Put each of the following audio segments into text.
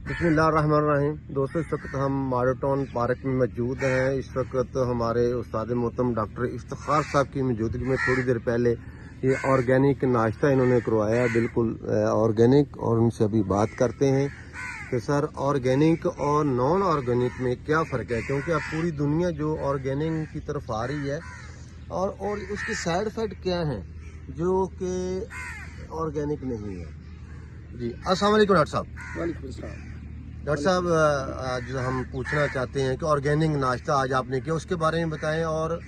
बिस्मिल्लाहिर्रहमानिर्रहीम। दोस्तों, इस वक्त हम मॉडल टाउन पार्क में मौजूद हैं। इस वक्त हमारे उस्ताद मोहतरम डॉक्टर इफ्तिखार साहब की मौजूदगी में थोड़ी देर पहले ये ऑर्गेनिक नाश्ता इन्होंने करवाया, बिल्कुल ऑर्गेनिक। और उनसे अभी बात करते हैं कि सर ऑर्गेनिक और नॉन ऑर्गेनिक में क्या फ़र्क है, क्योंकि अब पूरी दुनिया जो ऑर्गेनिक की तरफ आ रही है और उसके साइड इफ़ेक्ट क्या हैं जो कि ऑर्गेनिक नहीं है। जी, अस्सलाम वालेकुम डॉक्टर साहब। वालेकुम अस्सलाम। डॉक्टर साहब, आज हम पूछना चाहते हैं कि ऑर्गेनिक नाश्ता आज आपने किया, उसके बारे में बताएं। और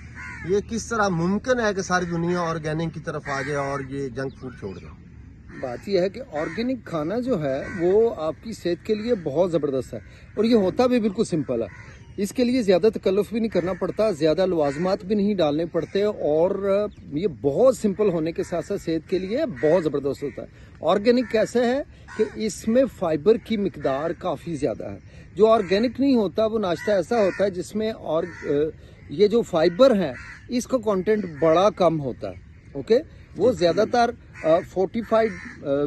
ये किस तरह मुमकिन है कि सारी दुनिया ऑर्गेनिक की तरफ आ जाए और ये जंक फूड छोड़ दें। बात यह है कि ऑर्गेनिक खाना जो है वो आपकी सेहत के लिए बहुत ज़बरदस्त है और ये होता भी बिल्कुल सिंपल है। इसके लिए ज़्यादा तकल्लुफ़ भी नहीं करना पड़ता, ज़्यादा लवाजमात भी नहीं डालने पड़ते और ये बहुत सिंपल होने के साथ साथ सेहत के लिए बहुत ज़बरदस्त होता है। ऑर्गेनिक कैसे है कि इसमें फ़ाइबर की मिकदार काफ़ी ज़्यादा है। जो ऑर्गेनिक नहीं होता वो नाश्ता ऐसा होता है जिसमें और ये जो फाइबर है इसका कंटेंट बड़ा कम होता है। ओके, वो ज़्यादातर फोर्टिफाइड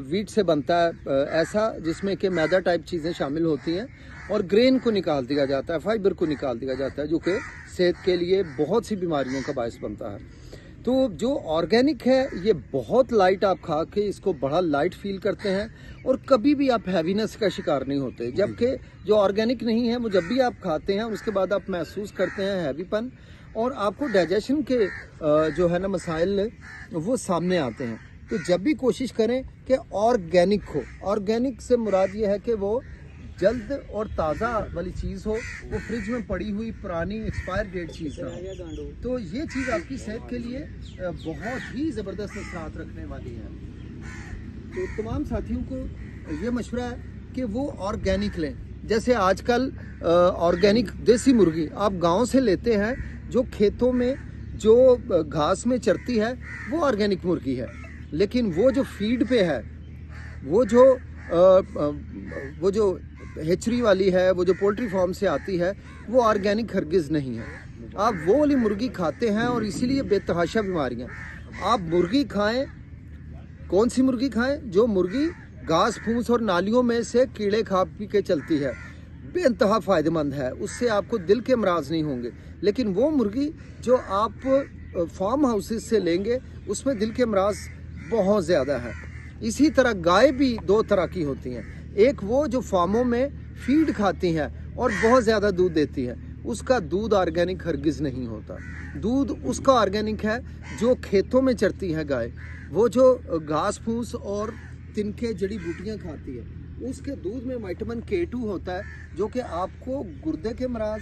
वीट से बनता है, ऐसा जिसमें कि मैदा टाइप चीज़ें शामिल होती हैं और ग्रेन को निकाल दिया जाता है, फाइबर को निकाल दिया जाता है, जो कि सेहत के लिए बहुत सी बीमारियों का बायस बनता है। तो जो ऑर्गेनिक है ये बहुत लाइट, आप खा के इसको बड़ा लाइट फील करते हैं और कभी भी आप हैवीनेस का शिकार नहीं होते। जबकि जो ऑर्गेनिक नहीं है वो जब भी आप खाते हैं उसके बाद आप महसूस करते हैं हैवीपन और आपको डाइजेशन के जो है ना मसाइल वो सामने आते हैं। तो जब भी कोशिश करें कि ऑर्गेनिक हो। ऑर्गेनिक से मुराद ये है कि वो जल्द और ताज़ा वाली चीज़ हो, वो फ्रिज में पड़ी हुई पुरानी एक्सपायर डेट चीज़ ना हो। तो ये चीज़ आपकी सेहत के लिए बहुत ही ज़बरदस्त असरात रखने वाली है। तो तमाम साथियों को ये मशवरा है कि वो ऑर्गेनिक लें। जैसे आजकल ऑर्गेनिक देसी मुर्गी आप गांव से लेते हैं, जो खेतों में जो घास में चरती है वो ऑर्गेनिक मुर्गी है। लेकिन वो जो फीड पे है, वो जो हेचरी वाली है, वो जो पोल्ट्री फार्म से आती है, वो ऑर्गेनिक हरगिज़ नहीं है। आप वो वाली मुर्गी खाते हैं और इसीलिए बेतहाशा बीमारियां। आप मुर्गी खाएं, कौन सी मुर्गी खाएं? जो मुर्गी घास फूस और नालियों में से कीड़े खा पी के चलती है, बेइंतहा फ़ायदेमंद है, उससे आपको दिल के अमराज नहीं होंगे। लेकिन वो मुर्गी जो आप फार्म हाउसेस से लेंगे उसमें दिल के अमराज बहुत ज़्यादा है। इसी तरह गाय भी दो तरह की होती हैं। एक वो जो फार्मों में फीड खाती हैं और बहुत ज़्यादा दूध देती है, उसका दूध ऑर्गेनिक हरगिज़ नहीं होता। दूध उसका ऑर्गेनिक है जो खेतों में चरती है गाय, वो जो घास फूस और तिनके जड़ी बूटियाँ खाती है, उसके दूध में विटामिन K2 होता है, जो कि आपको गुर्दे के अमराज,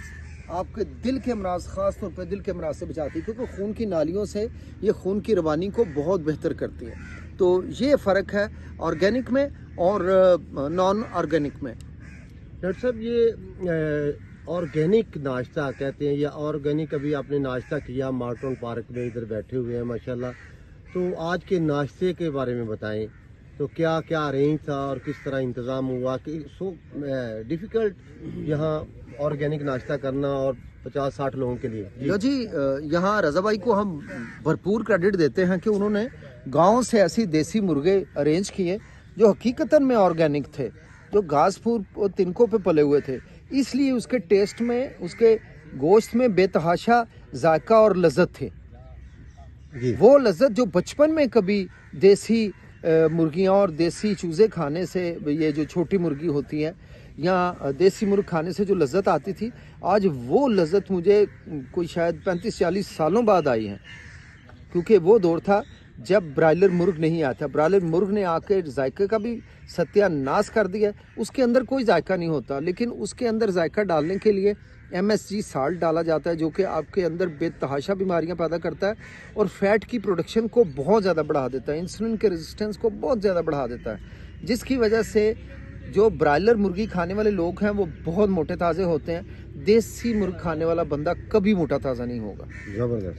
आपके दिल के अमराज, ख़ास तौर पर दिल के अमराज से बचाती है, क्योंकि खून की नालियों से ये खून की रवानी को बहुत बेहतर करती है। तो ये फ़र्क है ऑर्गेनिक में और नॉन ऑर्गेनिक में। डॉक्टर साहब, ये ऑर्गेनिक नाश्ता कहते हैं या ऑर्गेनिक, अभी आपने नाश्ता किया मॉडल टाउन पार्क में, इधर बैठे हुए हैं माशाल्लाह। तो आज के नाश्ते के बारे में बताएं, तो क्या क्या अरेंज था और किस तरह इंतज़ाम हुआ कि सो डिफ़िकल्ट यहाँ ऑर्गेनिक नाश्ता करना और 50-60 लोगों के लिए। जी, यहाँ रज़ा भाई को हम भरपूर क्रेडिट देते हैं कि उन्होंने गांव से ऐसी देसी मुर्गे अरेंज किए जो हकीकतन में ऑर्गेनिक थे, जो घास फूस और तिनकों पे पले हुए थे। इसलिए उसके टेस्ट में, उसके गोश्त में बेतहाशा जायका और लज्जत थे। वो लज्जत जो बचपन में कभी देसी मुर्गियाँ और देसी चूज़े खाने से, ये जो छोटी मुर्गी होती है या देसी मुर्ग खाने से जो लज्जत आती थी, आज वो लज्जत मुझे कोई शायद 35-40 सालों बाद आई है। क्योंकि वो दौर था जब ब्रायलर मुर्ग नहीं आया था। ब्रायलर मुर्ग ने आके जायके का भी सत्यानाश कर दिया। उसके अंदर कोई जायका नहीं होता, लेकिन उसके अंदर जायका डालने के लिए MSG साल्ट डाला जाता है, जो कि आपके अंदर बेतहाशा बीमारियां पैदा करता है और फैट की प्रोडक्शन को बहुत ज़्यादा बढ़ा देता है, इंसुलिन के रेजिस्टेंस को बहुत ज़्यादा बढ़ा देता है, जिसकी वजह से जो ब्रायलर मुर्गी खाने वाले लोग हैं वो बहुत मोटे ताज़े होते हैं। देसी मुर्ग खाने वाला बंदा कभी मोटा ताज़ा नहीं होगा,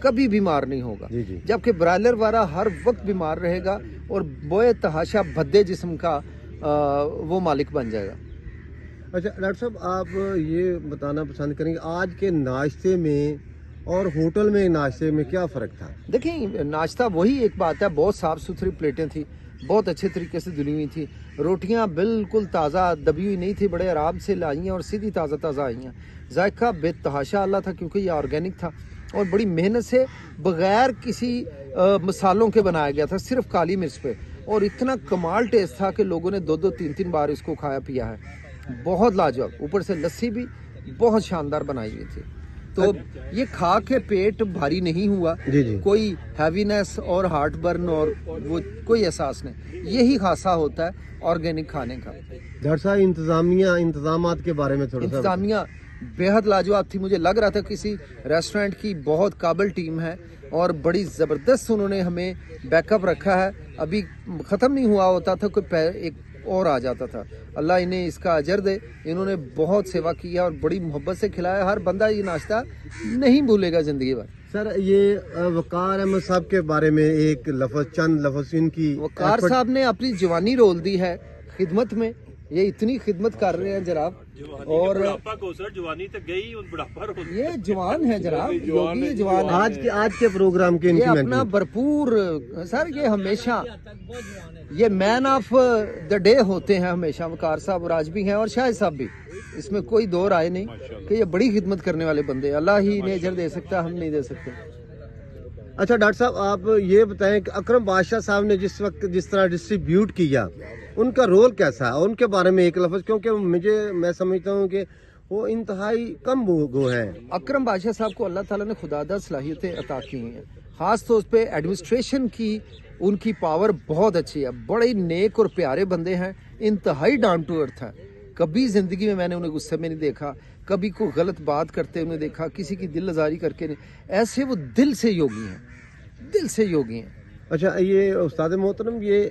कभी बीमार नहीं होगा। जबकि ब्रायलर वाला हर वक्त बीमार रहेगा और बेतहाशा भद्दे जिस्म का वो मालिक बन जाएगा। अच्छा डॉक्टर साहब, आप ये बताना पसंद करेंगे आज के नाश्ते में اور ہوٹل میں ناشتے میں کیا فرق تھا؟ دیکھیں ناشتہ وہی ایک بات ہے, بہت صاف ستھری پلیٹیں تھی, بہت اچھے طریقے سے دھلی ہوئی تھی, روٹیاں بالکل تازہ دبی ہوئی نہیں تھی, بڑے آرام سے لائی ہیں اور سیدھی تازہ تازہ آئی ہیں. ذائقہ بے تحاشا اللہ تھا کیونکہ یہ آرگینک تھا اور بڑی محنت سے بغیر کسی مسالوں کے بنایا گیا تھا, صرف کالی مرچ پہ, اور اتنا کمال ٹیسٹ تھا کہ لوگوں نے 2-3 بار اس کو کھایا پیا ہے. بہت لاجواب, اوپر سے لسی بھی بہت شاندار بنائی ہوئی تھی. تو یہ کھا کے پیٹ بھاری نہیں ہوا, جی جی. کوئی ہیوینس اور ہارٹ برن اور وہ کوئی احساس نہیں. یہی خاصا ہوتا ہے آرگینک کھانے کا. ڈاکٹر صاحب انتظامات کے بارے میں تھوڑا سا انتظامیہ بےحد لاجواب تھی. مجھے لگ رہا تھا کسی ریسٹورینٹ کی بہت قابل ٹیم ہے اور بڑی زبردست انہوں نے ہمیں بیک اپ رکھا ہے. ابھی ختم نہیں ہوا ہوتا تھا, کوئی ایک اور آ جاتا تھا. اللہ انہیں اس کا اجر دے, انہوں نے بہت سیوا کی ہے اور بڑی محبت سے کھلایا. ہر بندہ یہ ناشتہ نہیں بھولے گا زندگی بھر. سر یہ وقار احمد صاحب کے بارے میں ایک لفظ, چند لفظ ان کی. وقار صاحب نے اپنی جوانی رول دی ہے خدمت میں, یہ اتنی خدمت کر رہے ہیں جناب, اور یہ جوان ہے جناب, یوگی جوان ہے. آج کے پروگرام کے یہ اپنا بھرپور سر, یہ ہمیشہ یہ مین آف دا ڈے ہوتے ہیں ہمیشہ. وقار صاحب اور آج بھی ہیں اور شاہد صاحب بھی, اس میں کوئی دو رائے نہیں کہ یہ بڑی خدمت کرنے والے بندے. اللہ ہی انہیں اجر دے سکتا, ہم نہیں دے سکتے. اچھا ڈاکٹر صاحب آپ یہ بتائیں کہ اکرم بادشاہ صاحب نے جس طرح ڈسٹریبیوٹ کیا, ان کا رول کیسا ہے, ان کے بارے میں ایک لفظ, کیونکہ میں سمجھتا ہوں کہ وہ انتہائی کم گو ہیں. اکرم بادشاہ صاحب کو اللہ تعالیٰ نے خداداد صلاحیتیں عطا کی ہوئی ہیں, خاص طور پہ ایڈمنسٹریشن کی ان کی پاور بہت اچھی ہے. بڑے نیک اور پیارے بندے ہیں, انتہائی ڈاؤن ٹو ارتھ ہیں. کبھی زندگی میں نے انہیں غصے میں نہیں دیکھا, کبھی کوئی غلط بات کرتے انہیں دیکھا, کسی کی دل آزاری کر کے نہیں. ایسے وہ دل سے یوگی ہیں, دل سے یوگی ہیں. اچھا یہ استاد محترم, یہ